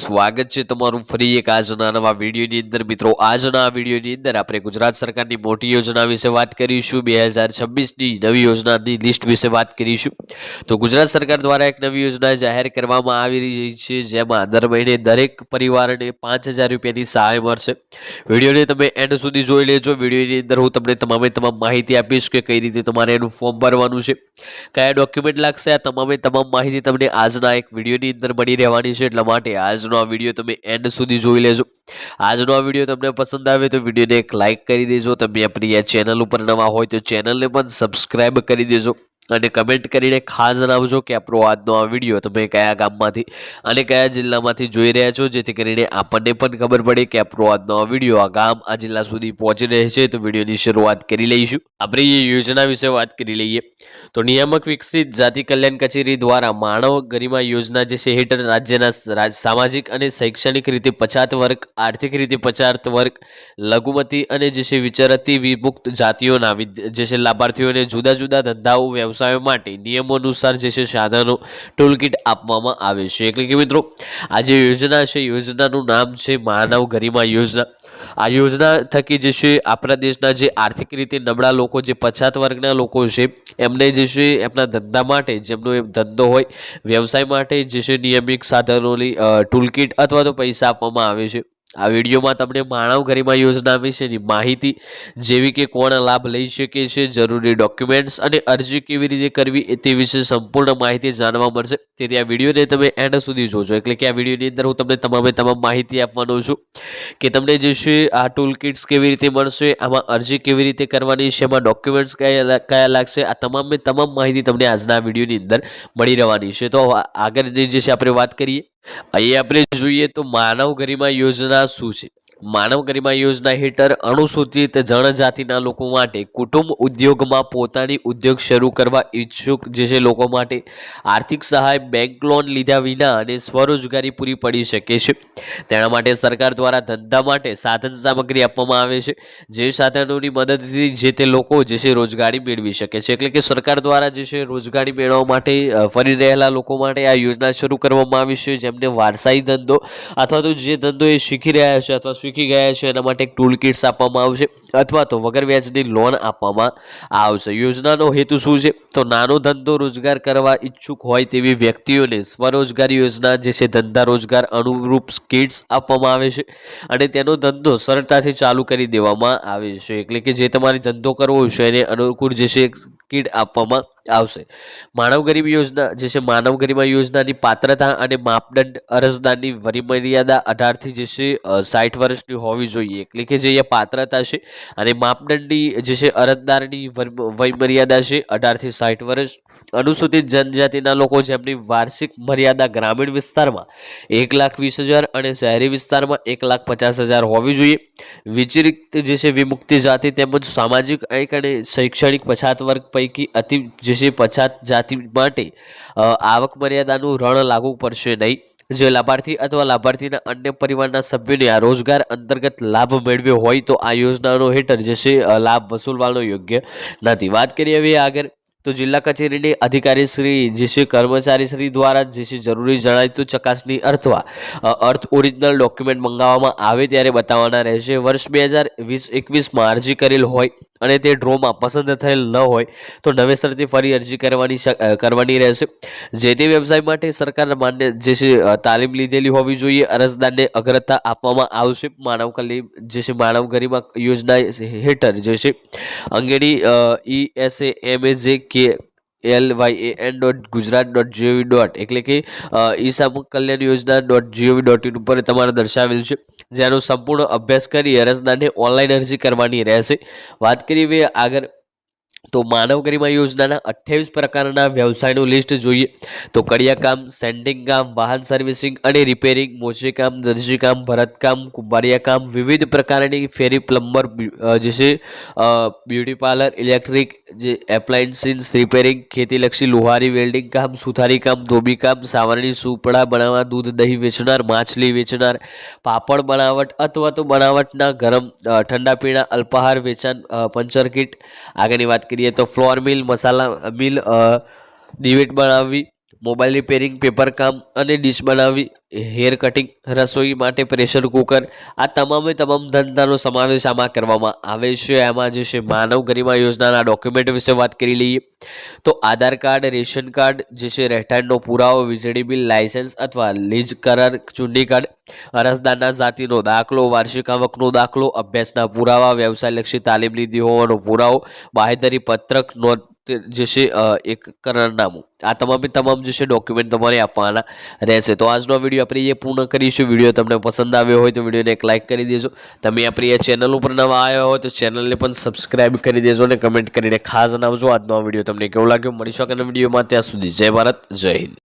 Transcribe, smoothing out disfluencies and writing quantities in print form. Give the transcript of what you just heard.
સ્વાગત છે તમારું ફરી એક આજના નવા વિડીયોની અંદર મિત્રો। આજના આ વિડીયોની અંદર આપણે ગુજરાત સરકારની મોટી યોજના વિશે વાત કરીશું। 2026ની નવી યોજનાની લિસ્ટ વિશે વાત કરીશું। તો ગુજરાત સરકાર દ્વારા એક નવી યોજના જાહેર કરવામાં આવી રહી છે, જેમાં દર મહિને દરેક પરિવારને 5,000 રૂપિયાની સહાય મળશે। વિડીયોને તમે એન્ડ સુધી જોઈ લેજો। વિડીયોની અંદર હું તમને તમામ માહિતી આપીશ કે કઈ રીતે તમારે એનું ફોર્મ ભરવાનું છે, કયા ડોક્યુમેન્ટ લાગશે, આ તમામ માહિતી તમને આજના એક વિડીયોની અંદર મળી રહેવાની છે। એટલા માટે આજનો આ વિડીયો તમે એન્ડ સુધી જોઈ લેજો। આજનો આ વિડીયો તમને પસંદ આવે તો વિડીયોને એક લાઇક કરી દેજો। તમે આપણી આ ચેનલ ઉપર નવા હોય તો ચેનલને પણ સબસ્ક્રાઇબ કરી દેજો અને કમેન્ટ કરીને ખાસ જણાવજો કે આપણો આજનો આ વિડીયો તમે કયા ગામમાંથી અને કયા જિલ્લામાંથી જોઈ રહ્યા છો, જેથી કરીને આપણને પણ ખબર પડે કે આપણો આજનો આ વિડીયો આ ગામ આ જિલ્લા સુધી પહોંચી રહે છે। તો વિડીયોની શરૂઆત કરી લઈશું। આપણે એ યોજના વિશે વાત કરી લઈએ તો નિયામક વિકસિત જાતિ કલ્યાણ કચેરી દ્વારા માનવ ગરિમા યોજના જે છે હેઠળ રાજ્યના સામાજિક અને શૈક્ષણિક રીતે પછાત વર્ગ, આર્થિક રીતે પછાત વર્ગ, લઘુમતી અને જે છે વિચરતી વિમુક્ત જાતિઓના જે છે લાભાર્થીઓને જુદા જુદા ધંધાઓ વ્યવસાયો માટે નિયમો અનુસાર જે છે સાધનો ટૂલકીટ આપવામાં આવે છે। એટલે કે મિત્રો આ જે યોજના છે, યોજનાનું નામ છે માનવ ગરિમા યોજના। આ યોજના થકી જે છે આપણા દેશના જે આર્થિક રીતે નબળા લોકો, જે પછાત વર્ગના લોકો છે, એમને જે છે એમના ધંધા માટે, જેમનો એમ ધંધો હોય, વ્યવસાય માટે જે છે નિયમિત સાધનોની ટૂલકીટ અથવા તો પૈસા આપવામાં આવે છે। આ વિડીયોમાં તમને માનવ ગરિમા યોજના વિશેની માહિતી, જેવી કે કોણ લાભ લઈ શકે છે, જરૂરી ડોક્યુમેન્ટ્સ અને અરજી કેવી રીતે કરવી તે વિશે સંપૂર્ણ માહિતી જાણવા મળશે। તેથી આ વિડીયોને તમે એન્ડ સુધી જોજો। એટલે કે આ વિડીયોની અંદર હું તમને તમામ માહિતી આપવાનો છું કે તમને જે છે આ ટૂલ કિટ્સ કેવી રીતે મળશે, આમાં અરજી કેવી રીતે કરવાની છે, એમાં ડોક્યુમેન્ટ્સ કયા લાગશે, આ તમામ માહિતી તમને આજના વિડીયોની અંદર મળી રહેવાની છે। તો આગળની જે છે આપણે વાત કરીએ। અહીં આપણે જોઈએ તો માનવ ગરિમા યોજના શું છે। માનવ ગરિમા યોજના હેઠળ અનુસૂચિત જનજાતિના લોકો માટે કુટુંબ ઉદ્યોગમાં પોતાની ઉદ્યોગ શરૂ કરવા ઈચ્છુક જે છે લોકો માટે આર્થિક સહાય, બેંક લોન લીધા વિના અને સ્વરોજગારી પૂરી પડી શકે છે। તેના માટે સરકાર દ્વારા ધંધા માટે સાધન સામગ્રી આપવામાં આવે છે, જે સાધનોની મદદથી જે તે લોકો જે છે રોજગારી મેળવી શકે છે। એટલે કે સરકાર દ્વારા જે છે રોજગારી મેળવવા માટે ફરી રહેલા લોકો માટે આ યોજના શરૂ કરવામાં આવી છે, જેમને વારસાઈ ધંધો અથવા તો જે ધંધો એ શીખી રહ્યા છે અથવા શીખી ગયા છે એના માટે એક ટૂલ કિટ્સ આપવામાં આવશે અથવા તો વગર વ્યાજની લોન આપવામાં આવશે। યોજનાનો હેતુ શું છે તો નાનો ધંધો રોજગાર કરવા ઈચ્છુક હોય તેવી વ્યક્તિઓને સ્વરોજગારી યોજના જે છે ધંધા રોજગાર અનુરૂપ કિટ્સ આપવામાં આવે છે અને તેનો ધંધો સરળતાથી ચાલુ કરી દેવામાં આવે છે। એટલે કે જે તમારે ધંધો કરવો છે એને અનુકૂળ જે છે કિટ આપવામાં આવશે। માનવ ગરિમા યોજના જે છે માનવ ગરિમા યોજનાની પાત્રતા અને માપદંડ, અરજદારની વયમર્યાદા 18 થી જે છે 60 વર્ષની હોવી જોઈએ। એટલે કે જે પાત્રતા છે અને માપદંડની જે છે અરજદારની વયમર્યાદા છે 18 થી 60 વર્ષ। અનુસૂચિત જનજાતિના લોકો જેમની વાર્ષિક મર્યાદા ગ્રામીણ વિસ્તારમાં 1,20,000 અને શહેરી વિસ્તારમાં 1,50,000 હોવી જોઈએ। વિચરિત જે છે વિમુક્તિ જાતિ તેમજ સામાજિક અને શૈક્ષણિક પછાત વર્ગ પૈકી અતિ જે છે પછાત જાતિ માટે આવક મર્યાદાનું રણ લાગુ પડશે નહીં। જે લાભાર્થી અથવા લાભાર્થીના અન્ય પરિવારના સભ્યોને આ રોજગાર અંતર્ગત લાભ મેળવ્યો હોય તો આ યોજનાનો હેઠળ જે છે લાભ વસૂલવાનો યોગ્ય નથી। વાત કરીએ હવે આગળ તો જિલ્લા કચેરીની અધિકારી શ્રી જે છે કર્મચારી શ્રી દ્વારા જે છે જરૂરી જણાયતું ચકાસણી અથવા ઓરિજિનલ ડોક્યુમેન્ટ મંગાવવામાં આવે ત્યારે બતાવવાના રહેશે। વર્ષ 2020-21માં અરજી કરેલ હોય અને તે ડ્રોમાં પસંદ થયેલ ન હોય તો નવેસરથી ફરી અરજી કરવાની રહેશે। જે તે વ્યવસાય માટે સરકાર માન્ય જે છે તાલીમ લીધેલી હોવી જોઈએ। અરજદારને અગ્રતા આપવામાં આવશે। માનવ ગરિમા યોજના હેઠળ જે છે અંગેની ESAMAJKLYAN.gujarat.gov. એટલે કે ઈસામક કલ્યાણ યોજના.gov.in ઉપર તમારે દર્શાવેલ છે, જેનો સંપૂર્ણ અભ્યાસ કરી અરજદારને ઓનલાઈન અરજી કરવાની રહેશે। વાત કરીએ આગળ તો માનવ ગરિમા યોજનાના 28 પ્રકારના વ્યવસાયનું લિસ્ટ જોઈએ તો કડિયા કામ, સેન્ડિંગ કામ, વાહન સર્વિસિંગ અને રિપેરિંગ, મોચી કામ, દરજી કામ, ભરતકામ, કુંભારિયા કામ, વિવિધ પ્રકારની ફેરી, પ્લમ્બર જે છે બ્યુટી પાર્લર, ઇલેક્ટ્રિક જે એપ્લાયન્સીસ રિપેરિંગ, ખેતીલક્ષી લુહારી, વેલ્ડિંગ કામ, સુથારી કામ, ધોબી કામ, સાવરણી સુપડા બનાવવા, દૂધ દહીં વેચનાર, માછલી વેચનાર, પાપડ બનાવટ અથવા તો બનાવટના ગરમ ઠંડા પીણા, અલ્પાહાર વેચાણ, પંચર કીટ। આગળની વાત કરીએ તો ફ્લોર મિલ, મસાલા મિલ, દિવેટ બનાવવી, મોબાઈલ રિપેરિંગ, પેપર કામ અને ડીશ બનાવવી, હેર કટિંગ, રસોઈ માટે પ્રેશર કુકર, આ તમામે તમામ ધંધાનો સમાવેશ આમાં કરવામાં આવે છે. આમાં જે છે માનવ ગરિમા યોજનાના ડોક્યુમેન્ટ વિશે વાત કરી લઈએ તો આધાર કાર્ડ, રેશન કાર્ડ જે છે, રહેઠાણનો પુરાવો, વીજળી બિલ, લાયસન્સ અથવા લીઝ કરાર, ચૂંટણી કાર્ડ, અરજદારના જાતિનો દાખલો, વાર્ષિક આવકનો દાખલો, અભ્યાસના પુરાવા, વ્યવસાયલક્ષી તાલીમ લીધી હોવાનો પુરાવો, બાહેધરી પત્રક, નોંધ જે છે એક કરારનામું, આ તમામ જે છે ડોક્યુમેન્ટ તમારે આપવાના રહેશે. તો આજનો વિડીયો આપણે એ પૂર્ણ કરીશું. વિડીયો તમને પસંદ આવ્યો હોય તો વિડીયોને એક લાઇક કરી દેજો. તમે આપણી આ ચેનલ ઉપર નવા આવ્યા હોય તો ચેનલને પણ સબસ્ક્રાઇબ કરી દેજો અને કમેન્ટ કરીને ખાસ જણાવજો આજનો આ વિડીયો તમને કેવો લાગ્યો. મળીશું આગળના વિડીયોમાં. ત્યાં સુધી જય ભારત, જય હિન્દ.